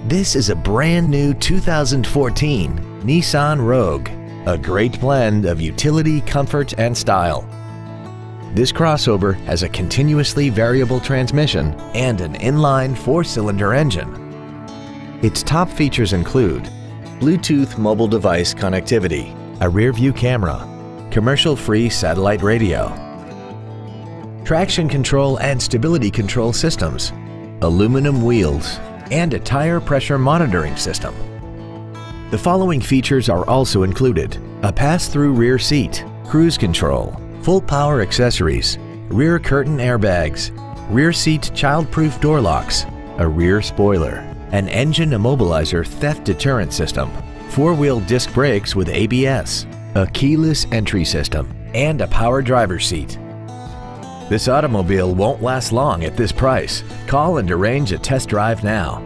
This is a brand new 2014 Nissan Rogue, a great blend of utility, comfort, and style. This crossover has a continuously variable transmission and an inline 4-cylinder engine. Its top features include Bluetooth mobile device connectivity, a rear-view camera, commercial-free satellite radio, traction control and stability control systems, aluminum wheels, and a tire pressure monitoring system. The following features are also included: a pass-through rear seat, cruise control, full power accessories, rear curtain airbags, rear seat child-proof door locks, a rear spoiler, an engine immobilizer theft deterrent system, 4-wheel disc brakes with ABS, a keyless entry system, and a power driver's seat. This automobile won't last long at this price. Call and arrange a test drive now.